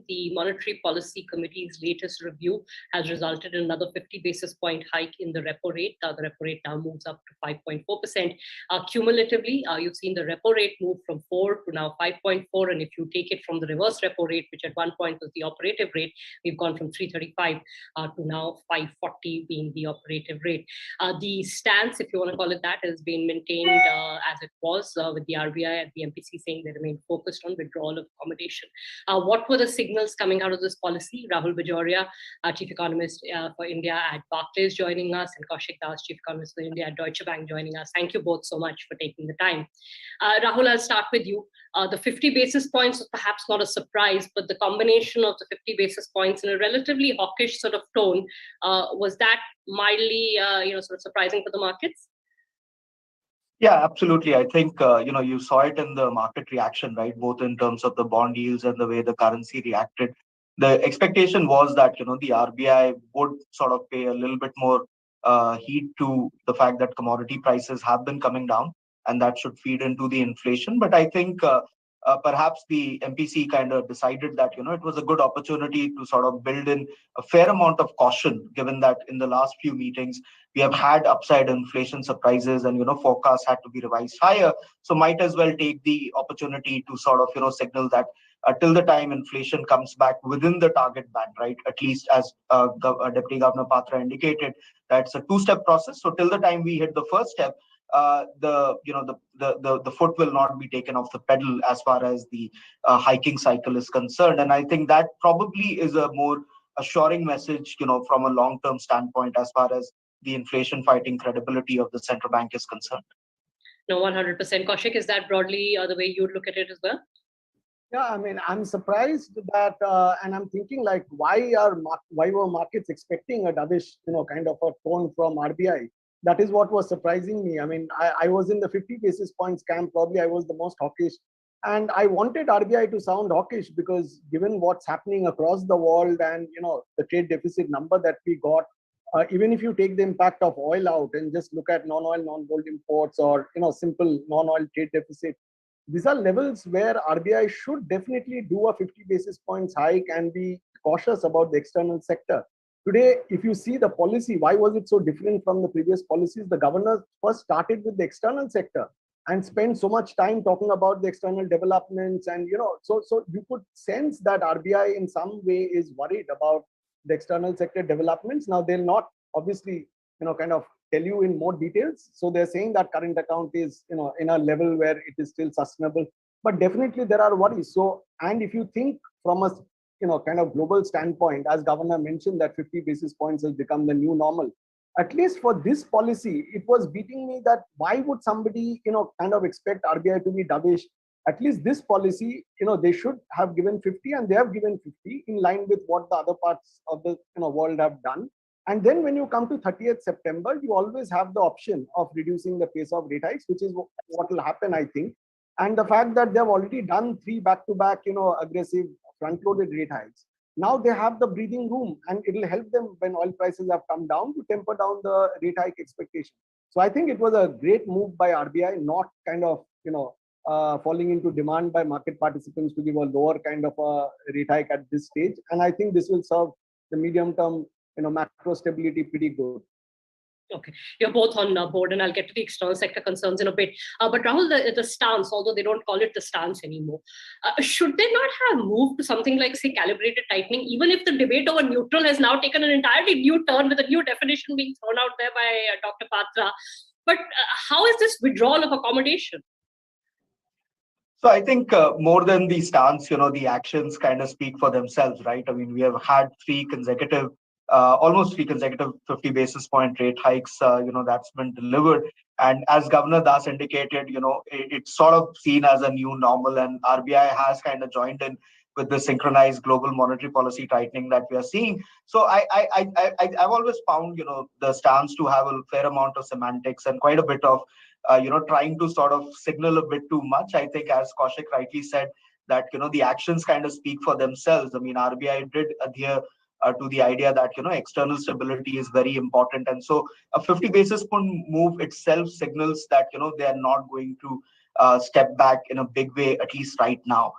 the Monetary Policy Committee's latest review has resulted in another 50 basis point hike in the repo rate. The repo rate now moves up to 5.4%. Cumulatively, you've seen the repo rate move from 4 to now 5.4. And if you take it from the reverse repo rate, which at one point was the operative rate, we've gone from 335 to now 540 being the operative rate. The stance, if you want to call it that, has been maintained as it was, with the RBI and the MPC saying they remain focused on withdrawal of accommodation. What were the signals coming out of this policy? Rahul Bajoria, Chief Economist for India at Barclays, joining us, and Kaushik Das, Chief Economist for India at Deutsche Bank, joining us. Thank you both so much for taking the time. Rahul, I'll start with you. The 50 basis points was perhaps not a surprise, but the combination of the 50 basis points in a relatively hawkish sort of tone, was that mildly, sort of surprising for the markets? Yeah, absolutely. I think, you saw it in the market reaction, right? Both in terms of the bond yields and the way the currency reacted. The expectation was that, the RBI would sort of pay a little bit more heed to the fact that commodity prices have been coming down, and that should feed into the inflation. But I think perhaps the MPC kind of decided that, it was a good opportunity to sort of build in a fair amount of caution, given that in the last few meetings, we have had upside inflation surprises and, forecasts had to be revised higher. So might as well take the opportunity to sort of, signal that till the time inflation comes back within the target band, right? At least as Deputy Governor Patra indicated, that's a two-step process. So till the time we hit the first step, the foot will not be taken off the pedal as far as the hiking cycle is concerned. And I think that probably is a more assuring message, from a long-term standpoint as far as the inflation fighting credibility of the central bank is concerned. No, 100%. Kaushik, is that broadly the way you'd look at it as well? Yeah, I mean, I'm surprised that, and I'm thinking like, why were markets expecting a dovish, kind of a tone from RBI? That is what was surprising me. I mean, I was in the 50 basis points camp. Probably I was the most hawkish. And I wanted RBI to sound hawkish because given what's happening across the world and, the trade deficit number that we got, even if you take the impact of oil out and just look at non-oil, non-gold imports or, simple non-oil trade deficit, these are levels where RBI should definitely do a 50 basis points hike and be cautious about the external sector. Today, if you see the policy, why was it so different from the previous policies? The governor first started with the external sector and spent so much time talking about the external developments. And, so you could sense that RBI in some way is worried about the external sector developments. Now, they'll not obviously, kind of tell you in more details. So they're saying that current account is, in a level where it is still sustainable. But definitely there are worries. So, and if you think from a kind of global standpoint, as governor mentioned that 50 basis points has become the new normal. At least for this policy, it was beating me that why would somebody, kind of expect RBI to be dovish? At least this policy, they should have given 50 and they have given 50 in line with what the other parts of the world have done. And then when you come to 30th September, you always have the option of reducing the pace of rate hikes, which is what will happen, I think. And the fact that they've already done 3 back-to-back, aggressive front-loaded rate hikes. Now they have the breathing room and it will help them when oil prices have come down to temper down the rate hike expectation. So I think it was a great move by RBI, not kind of, falling into demand by market participants to give a lower kind of a rate hike at this stage. And I think this will serve the medium-term, macro stability pretty good. Okay, you're both on board, and I'll get to the external sector concerns in a bit. But Rahul, the stance, although they don't call it the stance anymore, should they not have moved to something like, say, calibrated tightening, even if the debate over neutral has now taken an entirely new turn with a new definition being thrown out there by Dr. Patra? But how is this withdrawal of accommodation? So I think more than the stance, the actions kind of speak for themselves, right? I mean, we have had almost three consecutive 50 basis point rate hikes, that's been delivered. And as Governor Das indicated, it's sort of seen as a new normal, and RBI has kind of joined in with the synchronized global monetary policy tightening that we are seeing. So I've always found, the stance to have a fair amount of semantics and quite a bit of, trying to sort of signal a bit too much. I think, as Kaushik rightly said, that, the actions kind of speak for themselves. I mean, RBI did adhere to the idea that, external stability is very important. And so a 50 basis point move itself signals that, they are not going to step back in a big way, at least right now.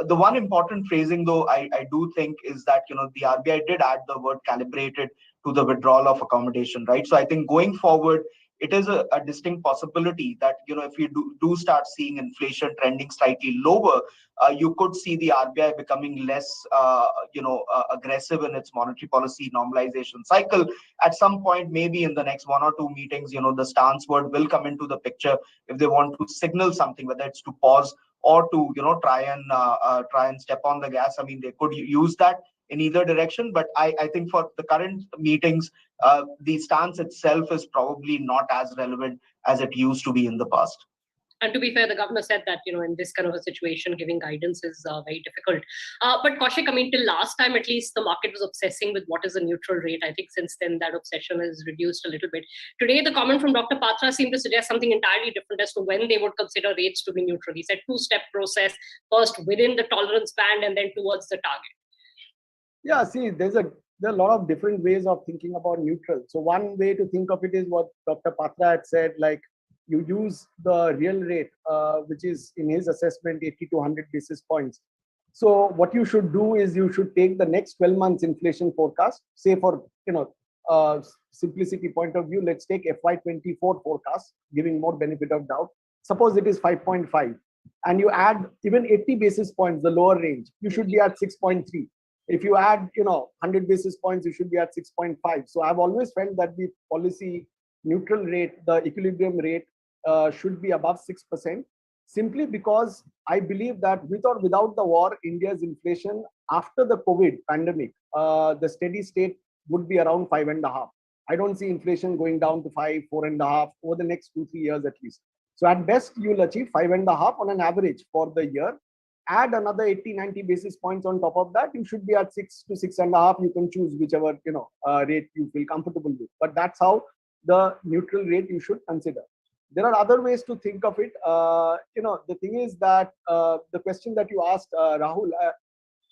The one important phrasing, though, I do think is that, the RBI did add the word calibrated to the withdrawal of accommodation, right? So I think going forward, it is a distinct possibility that, if you do start seeing inflation trending slightly lower, you could see the RBI becoming less, aggressive in its monetary policy normalization cycle. At some point, maybe in the next 1 or 2 meetings, the stance word will come into the picture if they want to signal something, whether it's to pause or to, try and step on the gas. I mean, they could use that in either direction, but I think for the current meetings, the stance itself is probably not as relevant as it used to be in the past. And to be fair, the governor said that, in this kind of a situation, giving guidance is very difficult. But Kaushik, I mean, till last time, at least the market was obsessing with what is a neutral rate. I think since then that obsession has reduced a little bit. Today, the comment from Dr. Patra seemed to suggest something entirely different as to when they would consider rates to be neutral. He said 2-step process, first within the tolerance band and then towards the target. Yeah, see, there are a lot of different ways of thinking about neutral. So one way to think of it is what Dr. Patra had said, like, you use the real rate, which is in his assessment 80 to 100 basis points. So what you should do is you should take the next 12 months inflation forecast, say for simplicity point of view, let's take FY24 forecast, giving more benefit of doubt. Suppose it is 5.5, and you add even 80 basis points, the lower range, you should be at 6.3. If you add 100 basis points, you should be at 6.5. So I've always felt that the policy neutral rate, the equilibrium rate, should be above 6%, simply because I believe that with or without the war, India's inflation after the COVID pandemic, the steady state would be around 5.5. I don't see inflation going down to 5, 4.5 over the next 2-3 years at least. So at best, you'll achieve 5.5 on an average for the year. Add another 80-90 basis points on top of that, you should be at 6 to 6.5. You can choose whichever rate you feel comfortable with. But that's how the neutral rate you should consider. There are other ways to think of it. The thing is that the question that you asked, Rahul,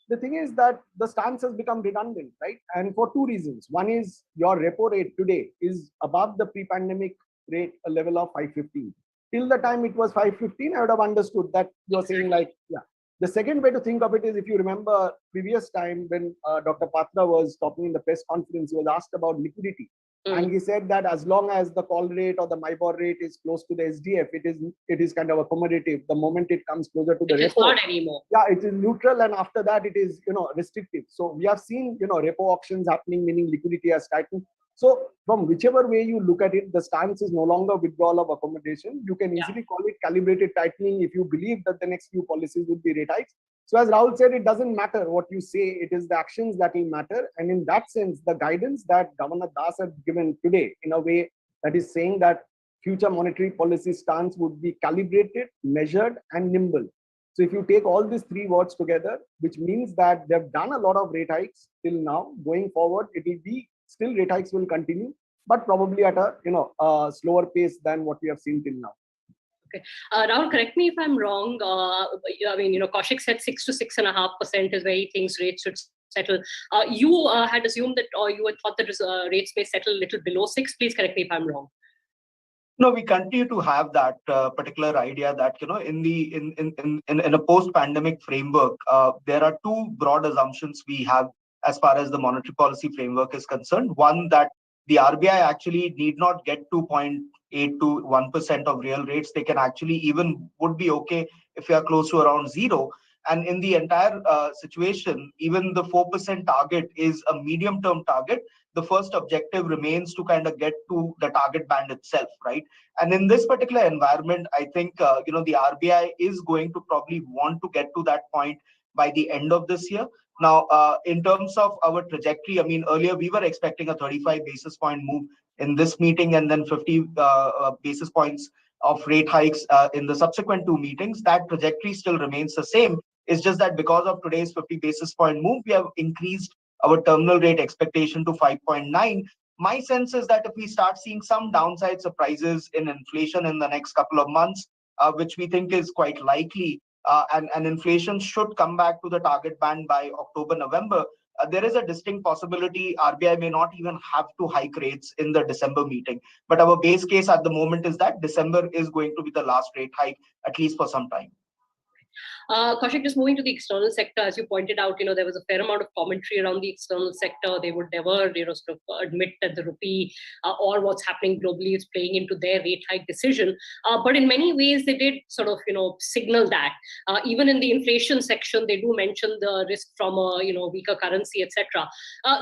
the thing is that the stance has become redundant, right? And for 2 reasons. One is your repo rate today is above the pre-pandemic rate, a level of 5.15. Till the time it was 5.15, I would have understood that you're saying like, yeah. The second way to think of it is, if you remember previous time when Dr. Patra was talking in the press conference, he was asked about liquidity. And he said that as long as the call rate or the MIBOR rate is close to the SDF, it is kind of accommodative. The moment it comes closer to the repo, it's not anymore. Yeah, it is neutral, and after that it is restrictive. So we have seen repo auctions happening, meaning liquidity has tightened. So from whichever way you look at it, the stance is no longer withdrawal of accommodation. You can easily call it calibrated tightening if you believe that the next few policies will be rate hikes. So as Rahul said, it doesn't matter what you say, it is the actions that will matter. And in that sense, the guidance that Governor Das has given today, in a way that is saying that future monetary policy stance would be calibrated, measured, and nimble. So if you take all these 3 words together, which means that they've done a lot of rate hikes till now, going forward, it will be still rate hikes will continue, but probably at a slower pace than what we have seen till now. Okay. Rahul, correct me if I'm wrong. Kaushik said 6 to 6.5% is where he thinks rates should settle. You had assumed that, or you had thought that rates may settle a little below 6. Please correct me if I'm wrong. No, we continue to have that particular idea that in a post-pandemic framework, there are 2 broad assumptions we have as far as the monetary policy framework is concerned. One, that the RBI actually need not get 2.8 to 1% of real rates. They can actually even would be okay if you are close to around 0. And in the entire situation, even the 4% target is a medium-term target. The first objective remains to kind of get to the target band itself, right? And in this particular environment, I think the RBI is going to probably want to get to that point by the end of this year. Now, in terms of our trajectory, I mean, earlier we were expecting a 35 basis point move in this meeting and then 50 basis points of rate hikes in the subsequent 2 meetings. That trajectory still remains the same. It's just that because of today's 50 basis point move, we have increased our terminal rate expectation to 5.9. My sense is that if we start seeing some downside surprises in inflation in the next couple of months, which we think is quite likely, and inflation should come back to the target band by October, November, there is a distinct possibility RBI may not even have to hike rates in the December meeting. But our base case at the moment is that December is going to be the last rate hike, at least for some time. Kaushik, just moving to the external sector, as you pointed out, there was a fair amount of commentary around the external sector. They would never, sort of admit that the rupee or what's happening globally is playing into their rate hike decision. But in many ways, they did sort of, signal that. Even in the inflation section, they do mention the risk from a, weaker currency, etc.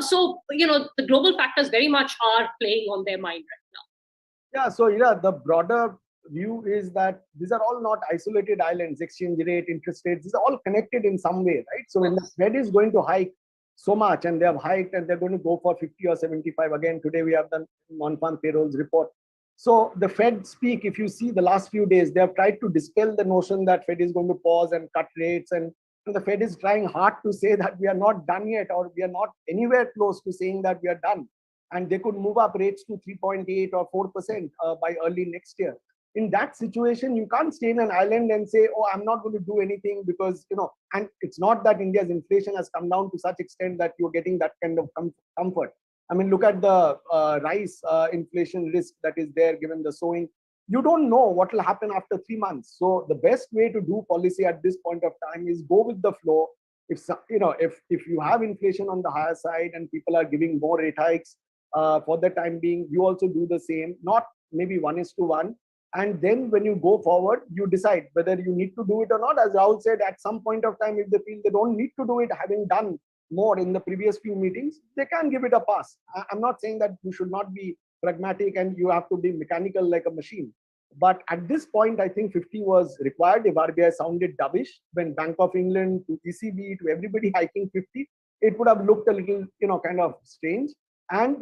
So, the global factors very much are playing on their mind right now. Yeah, so the broader view is that these are all not isolated islands. Exchange rate, interest rates, these are all connected in some way, right? So when the Fed is going to hike so much, and they have hiked and they're going to go for 50 or 75 again, today we have the non-farm payrolls report. So the Fed speak, if you see the last few days, they have tried to dispel the notion that Fed is going to pause and cut rates, and the Fed is trying hard to say that we are not done yet, or we are not anywhere close to saying that we are done. And they could move up rates to 3.8 or 4% by early next year. In that situation, you can't stay in an island and say, oh, I'm not going to do anything because, and it's not that India's inflation has come down to such extent that you're getting that kind of comfort. I mean, look at the rice inflation risk that is there given the sowing. You don't know what will happen after 3 months. So the best way to do policy at this point of time is go with the flow. If you have inflation on the higher side and people are giving more rate hikes, for the time being, you also do the same, not maybe 1:1. And then when you go forward, you decide whether you need to do it or not. As Rahul said, at some point of time, if they feel they don't need to do it, having done more in the previous few meetings, they can give it a pass. I'm not saying that you should not be pragmatic and you have to be mechanical like a machine. But at this point, I think 50 was required. If RBI sounded dovish when Bank of England to ECB to everybody hiking 50, it would have looked a little, kind of strange. And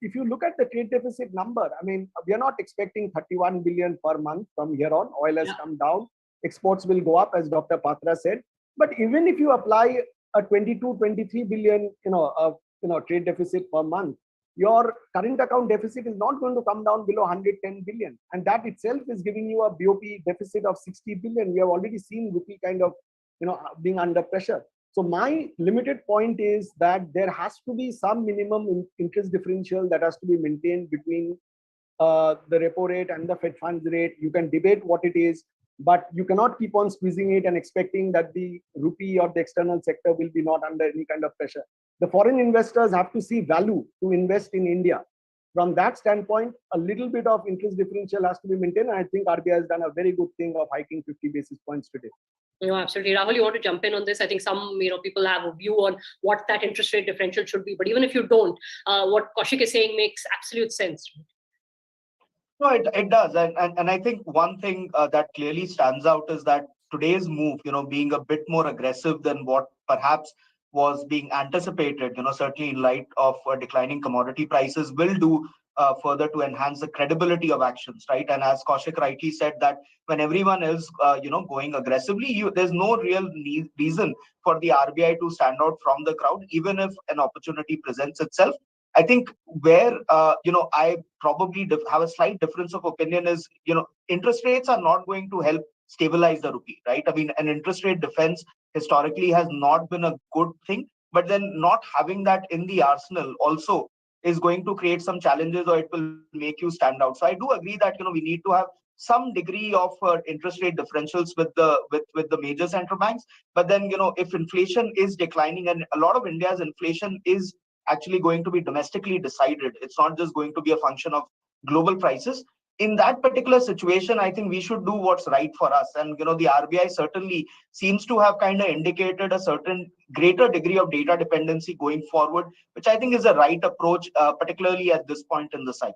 if you look at the trade deficit number, I mean, we are not expecting 31 billion per month from here on. Oil has come down. Exports will go up, as Dr. Patra said. But even if you apply a 22, 23 billion, trade deficit per month, your current account deficit is not going to come down below 110 billion. And that itself is giving you a BOP deficit of 60 billion. We have already seen rupee kind of, being under pressure. So my limited point is that there has to be some minimum interest differential that has to be maintained between the repo rate and the Fed funds rate. You can debate what it is, but you cannot keep on squeezing it and expecting that the rupee or the external sector will be not under any kind of pressure. The foreign investors have to see value to invest in India. From that standpoint, a little bit of interest differential has to be maintained. And I think RBI has done a very good thing of hiking 50 basis points today. Absolutely. Rahul, you want to jump in on this? I think some, people have a view on what that interest rate differential should be. But even if you don't, what Kaushik is saying makes absolute sense. No, it does. And I think one thing that clearly stands out is that today's move, being a bit more aggressive than what perhaps was being anticipated, certainly in light of declining commodity prices, will do further to enhance the credibility of actions, right? And as Kaushik rightly said, that when everyone is, going aggressively, there's no real reason for the RBI to stand out from the crowd, even if an opportunity presents itself. I think where, I probably have a slight difference of opinion is, interest rates are not going to help stabilize the rupee, right? I mean, an interest rate defense historically has not been a good thing, but then not having that in the arsenal also is going to create some challenges, or it will make you stand out. So I do agree that, we need to have some degree of interest rate differentials with the major central banks. But then, if inflation is declining, and a lot of India's inflation is actually going to be domestically decided, it's not just going to be a function of global prices. In that particular situation, I think we should do what's right for us. And, the RBI certainly seems to have kind of indicated a certain greater degree of data dependency going forward, which I think is the right approach, particularly at this point in the cycle.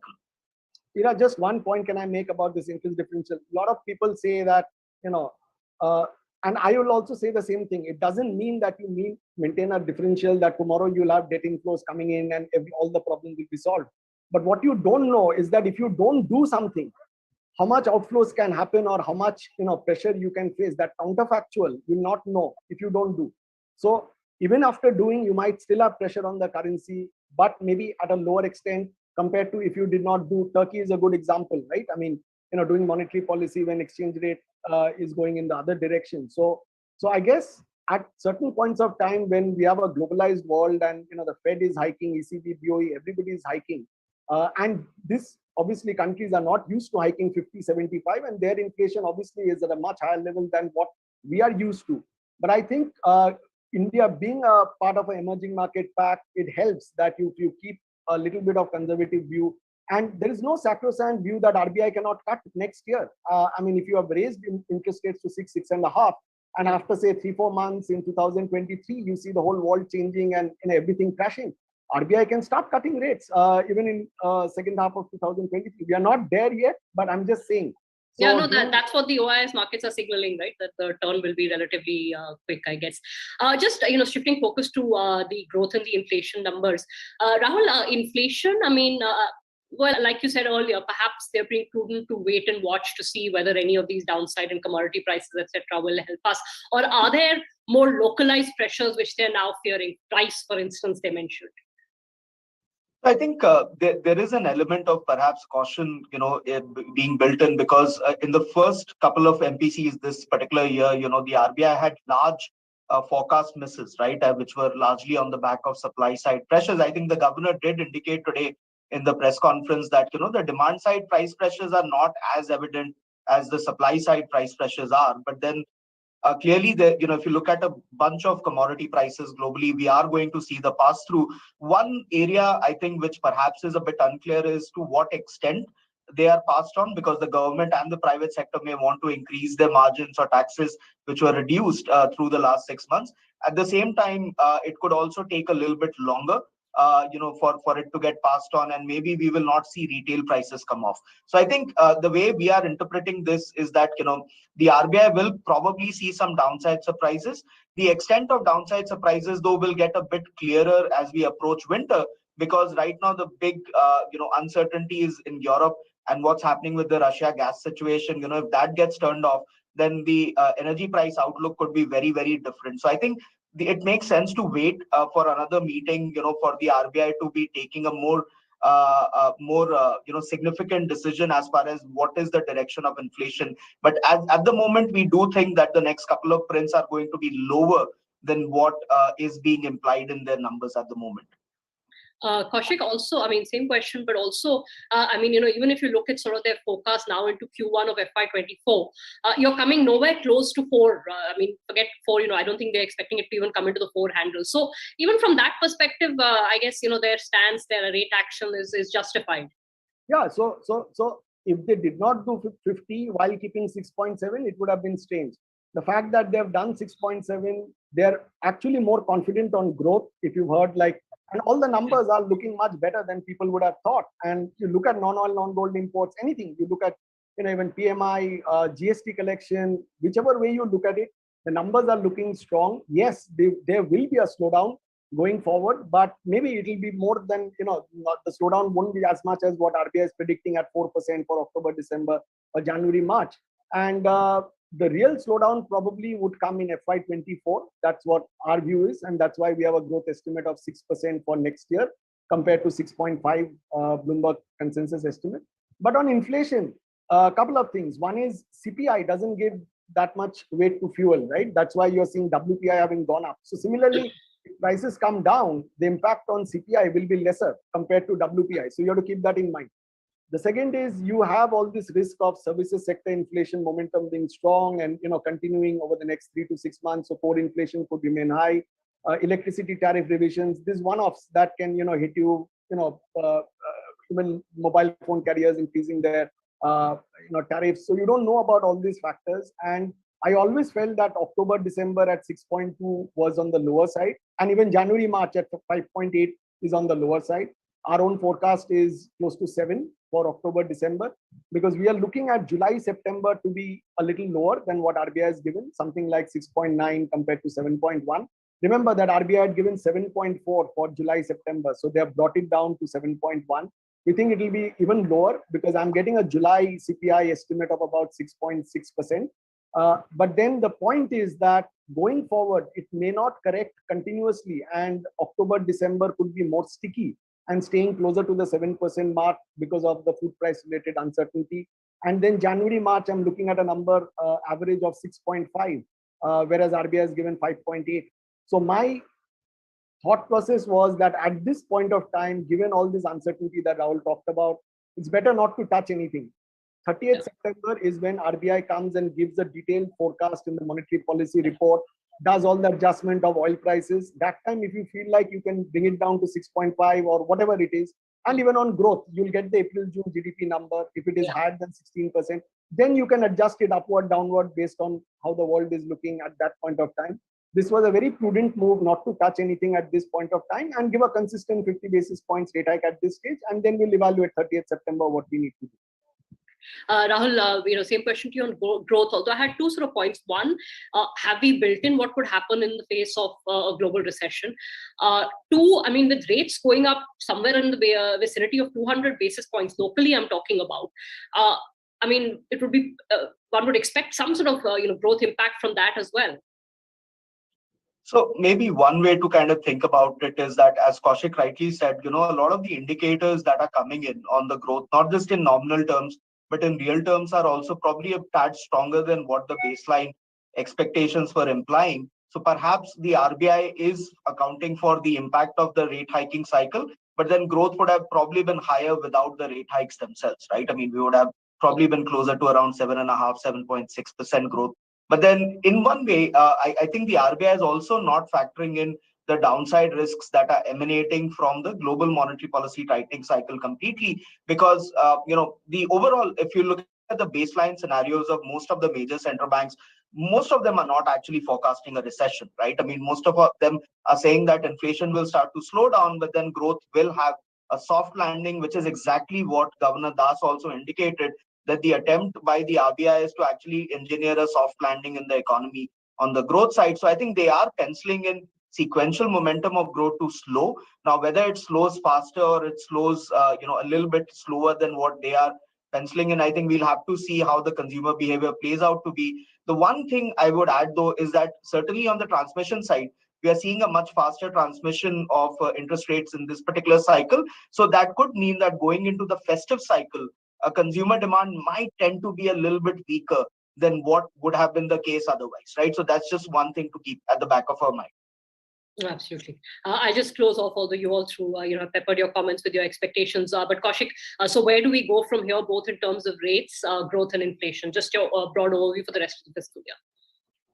Just one point can I make about this interest differential? A lot of people say that, and I will also say the same thing. It doesn't mean that you maintain a differential that tomorrow you'll have debt inflows coming in and all the problems will be solved. But what you don't know is that if you don't do something, how much outflows can happen or how much pressure you can face. That counterfactual will not know if you don't do. So even after doing, you might still have pressure on the currency, but maybe at a lower extent compared to if you did not do. Turkey is a good example, right? I mean, doing monetary policy when exchange rate is going in the other direction. So I guess at certain points of time when we have a globalized world and the Fed is hiking, ECB, BOE, everybody is hiking, and this obviously countries are not used to hiking 50, 75, and their inflation obviously is at a much higher level than what We are used to. But I think India being a part of an emerging market pack, it helps that you keep a little bit of conservative view. And there is no sacrosanct view that RBI cannot cut next year. I mean, if you have raised interest rates to 6.5, and after say 3-4 months in 2023, you see the whole world changing and everything crashing, RBI can start cutting rates even in second half of 2023. We are not there yet, but I'm just saying. So, yeah, no, that's what the OIS markets are signaling, right? That the turn will be relatively quick, I guess. Just shifting focus to the growth and the inflation numbers. Rahul, inflation, I mean, well, like you said earlier, perhaps they're being prudent to wait and watch to see whether any of these downside in commodity prices, etc., will help us. Or are there more localized pressures which they're now fearing? Price, for instance, they mentioned. I think there is an element of perhaps caution, being built in, because in the first couple of MPCs this particular year, the RBI had large forecast misses, right, which were largely on the back of supply side pressures. I think the governor did indicate today in the press conference that, the demand side price pressures are not as evident as the supply side price pressures are. But then clearly, if you look at a bunch of commodity prices globally, we are going to see the pass through. One area I think which perhaps is a bit unclear is to what extent they are passed on, because the government and the private sector may want to increase their margins or taxes, which were reduced through the last 6 months. At the same time, it could also take a little bit longer, for it to get passed on, and maybe we will not see retail prices come off. So I think the way we are interpreting this is that, the RBI will probably see some downside surprises. The extent of downside surprises, though, will get a bit clearer as we approach winter, because right now the big, uncertainty is in Europe and what's happening with the Russia gas situation. If that gets turned off, then the energy price outlook could be very, very different. So I think it makes sense to wait for another meeting, for the RBI to be taking a more significant decision as far as what is the direction of inflation. But at the moment, we do think that the next couple of prints are going to be lower than what is being implied in their numbers at the moment. Kaushik, also, I mean, same question, but also, even if you look at sort of their forecast now into Q1 of FY24, you're coming nowhere close to 4. Forget 4, I don't think they're expecting it to even come into the 4 handle. So even from that perspective, I guess, their stance, their rate action is justified. Yeah, so if they did not do 50 while keeping 6.7, it would have been strange. The fact that they've done 6.7, they're actually more confident on growth. If you've heard, and all the numbers are looking much better than people would have thought. And you look at non-oil, non-gold imports, anything, you look at, even PMI, GST collection, whichever way you look at it, the numbers are looking strong. Yes, there will be a slowdown going forward, but maybe it will be more than, the slowdown won't be as much as what RBI is predicting at 4% for October, December, or January, March. And the real slowdown probably would come in FY24. That's what our view is. And that's why we have a growth estimate of 6% for next year compared to 6.5 Bloomberg consensus estimate. But on inflation, a couple of things. One is CPI doesn't give that much weight to fuel, right? That's why you're seeing WPI having gone up. So similarly, if prices come down, the impact on CPI will be lesser compared to WPI. So you have to keep that in mind. The second is you have all this risk of services sector inflation momentum being strong and continuing over the next 3 to 6 months. So core inflation could remain high. Electricity tariff revisions, this one-offs that can hit you. Even mobile phone carriers increasing their tariffs. So you don't know about all these factors. And I always felt that October, December at 6.2 was on the lower side, and even January, March at 5.8 is on the lower side. Our own forecast is close to 7 for October, December, because we are looking at July, September to be a little lower than what RBI has given, something like 6.9 compared to 7.1. Remember that RBI had given 7.4 for July, September. So they have brought it down to 7.1. We think it will be even lower because I'm getting a July CPI estimate of about 6.6%. But then the point is that going forward, it may not correct continuously, and October, December could be more sticky and staying closer to the 7% mark because of the food price related uncertainty. And then January, March, I'm looking at a number average of 6.5, whereas RBI has given 5.8. So my thought process was that at this point of time, given all this uncertainty that Rahul talked about, it's better not to touch anything. 30th September is when RBI comes and gives a detailed forecast in the monetary policy report, does all the adjustment of oil prices. That time, if you feel like you can bring it down to 6.5 or whatever it is, and even on growth, you'll get the April-June GDP number. If it is higher than 16%, then you can adjust it upward, downward based on how the world is looking at that point of time. This was a very prudent move not to touch anything at this point of time and give a consistent 50 basis points rate hike at this stage, and then we'll evaluate 30th September what we need to do. Rahul, same question to you on growth. Although I had two sort of points. One, have we built in what would happen in the face of a global recession? Two, I mean, with rates going up somewhere in the vicinity of 200 basis points locally, I'm talking about. I mean, it would be one would expect some sort of growth impact from that as well. So maybe one way to kind of think about it is that, as Kaushik rightly said, a lot of the indicators that are coming in on the growth, not just in nominal terms, but in real terms, are also probably a tad stronger than what the baseline expectations were implying. So perhaps the RBI is accounting for the impact of the rate hiking cycle, but then growth would have probably been higher without the rate hikes themselves, right? I mean, we would have probably been closer to around 7.5, 7.6% growth. But then in one way, I think the RBI is also not factoring in the downside risks that are emanating from the global monetary policy tightening cycle completely, because, the overall, if you look at the baseline scenarios of most of the major central banks, most of them are not actually forecasting a recession, right? I mean, most of them are saying that inflation will start to slow down, but then growth will have a soft landing, which is exactly what Governor Das also indicated, that the attempt by the RBI is to actually engineer a soft landing in the economy on the growth side. So I think they are penciling in sequential momentum of growth to slow. Now, whether it slows faster or it slows, a little bit slower than what they are penciling in, I think we'll have to see how the consumer behavior plays out to be. The one thing I would add, though, is that certainly on the transmission side, we are seeing a much faster transmission of interest rates in this particular cycle. So that could mean that going into the festive cycle, consumer demand might tend to be a little bit weaker than what would have been the case otherwise, right? So that's just one thing to keep at the back of our mind. Absolutely. I just close off, although you all through, peppered your comments with your expectations. But Kaushik, so where do we go from here, both in terms of rates, growth and inflation? Just your broad overview for the rest of the fiscal year.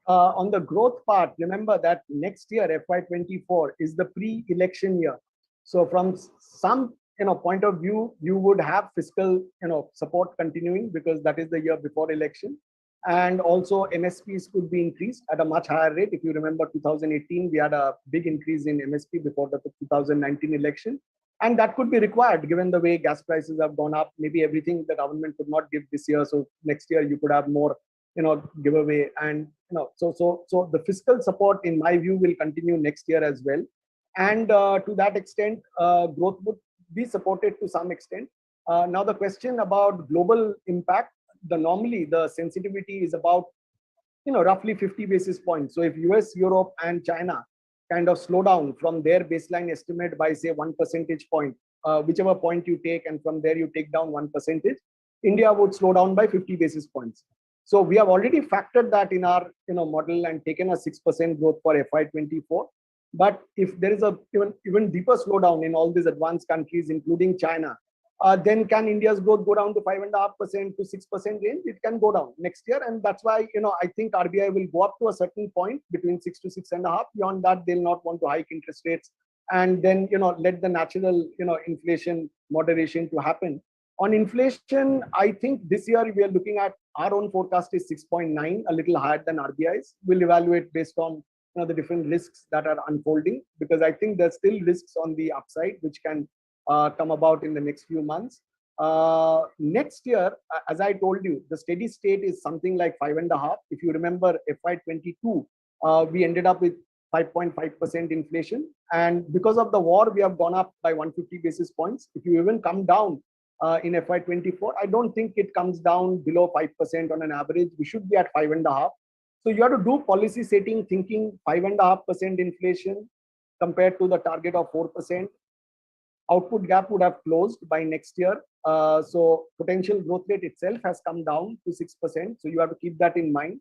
On the growth part, remember that next year, FY24, is the pre-election year. So from some point of view, you would have fiscal support continuing because that is the year before election. And also MSPs could be increased at a much higher rate. If you remember 2018, we had a big increase in MSP before the 2019 election. And that could be required given the way gas prices have gone up. Maybe everything the government could not give this year. So next year you could have more, giveaway. And, so the fiscal support, in my view, will continue next year as well. And to that extent, growth would be supported to some extent. Now the question about global impact, normally the sensitivity is about, roughly 50 basis points. So if US, Europe and China kind of slow down from their baseline estimate by say 1 percentage point, whichever point you take, and from there you take down 1%, India would slow down by 50 basis points. So we have already factored that in our model and taken a 6% growth for FY24. But if there is a even deeper slowdown in all these advanced countries, including China, then can India's growth go down to 5.5% to 6% range? It can go down next year. And that's why, I think RBI will go up to a certain point between 6 to 6.5. Beyond that, they'll not want to hike interest rates. And then, let the natural, inflation moderation to happen. On inflation, I think this year we are looking at our own forecast is 6.9, a little higher than RBI's. We'll evaluate based on the different risks that are unfolding, because I think there's still risks on the upside which can come about in the next few months. Next year, as I told you, the steady state is something like 5.5. If you remember FY22, we ended up with 5.5% inflation. And because of the war, we have gone up by 150 basis points. If you even come down in FY24, I don't think it comes down below 5% on an average. We should be at 5.5. So you have to do policy setting thinking 5.5% inflation compared to the target of 4%. Output gap would have closed by next year. So potential growth rate itself has come down to 6%. So you have to keep that in mind.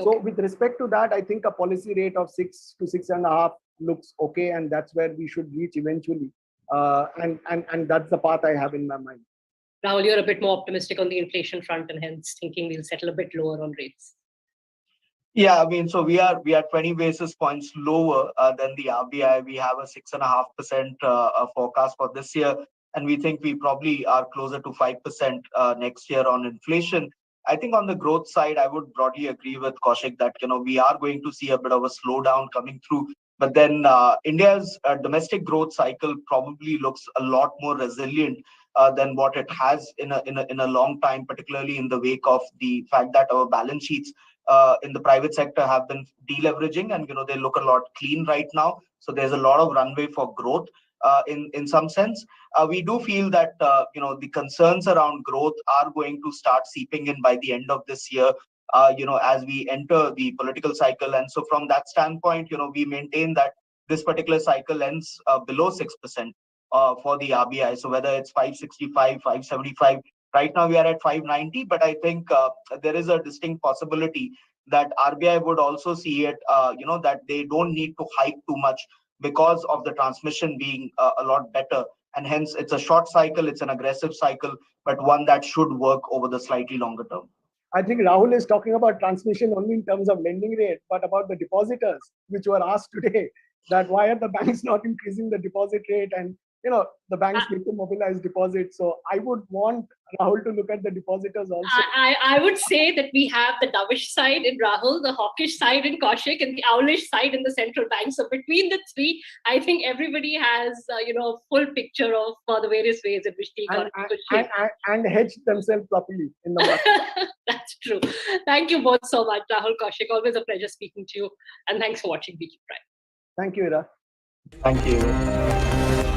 Okay. So with respect to that, I think a policy rate of 6 to 6.5 looks okay. And that's where we should reach eventually. And that's the path I have in my mind. Rahul, you're a bit more optimistic on the inflation front and hence thinking we'll settle a bit lower on rates. Yeah, I mean, so we are 20 basis points lower than the RBI. We have a 6.5% forecast for this year, and we think we probably are closer to 5% next year on inflation. I think on the growth side, I would broadly agree with Kaushik that we are going to see a bit of a slowdown coming through. But then India's domestic growth cycle probably looks a lot more resilient than what it has in a long time, particularly in the wake of the fact that our balance sheets in the private sector have been deleveraging, and they look a lot clean right now. So there's a lot of runway for growth in some sense. We do feel that the concerns around growth are going to start seeping in by the end of this year. As we enter the political cycle, and so from that standpoint, we maintain that this particular cycle ends below 6% for the RBI. So whether it's 565, 575. Right now we are at 590, but I think there is a distinct possibility that RBI would also see it, that they don't need to hike too much because of the transmission being a lot better. And hence it's a short cycle, it's an aggressive cycle, but one that should work over the slightly longer term. I think Rahul is talking about transmission only in terms of lending rate, but about the depositors, which were asked today, that why are the banks not increasing the deposit rate? And the banks need to mobilize deposits. So I would want Rahul to look at the depositors also. I would say that we have the dovish side in Rahul, the hawkish side in Kaushik, and the owlish side in the central bank. So between the three, I think everybody has a full picture of the various ways in which the economy could shape. And hedge themselves properly in the market. That's true. Thank you both so much, Rahul, Kaushik. Always a pleasure speaking to you. And thanks for watching BQ Prime. Thank you, Ira. Thank you.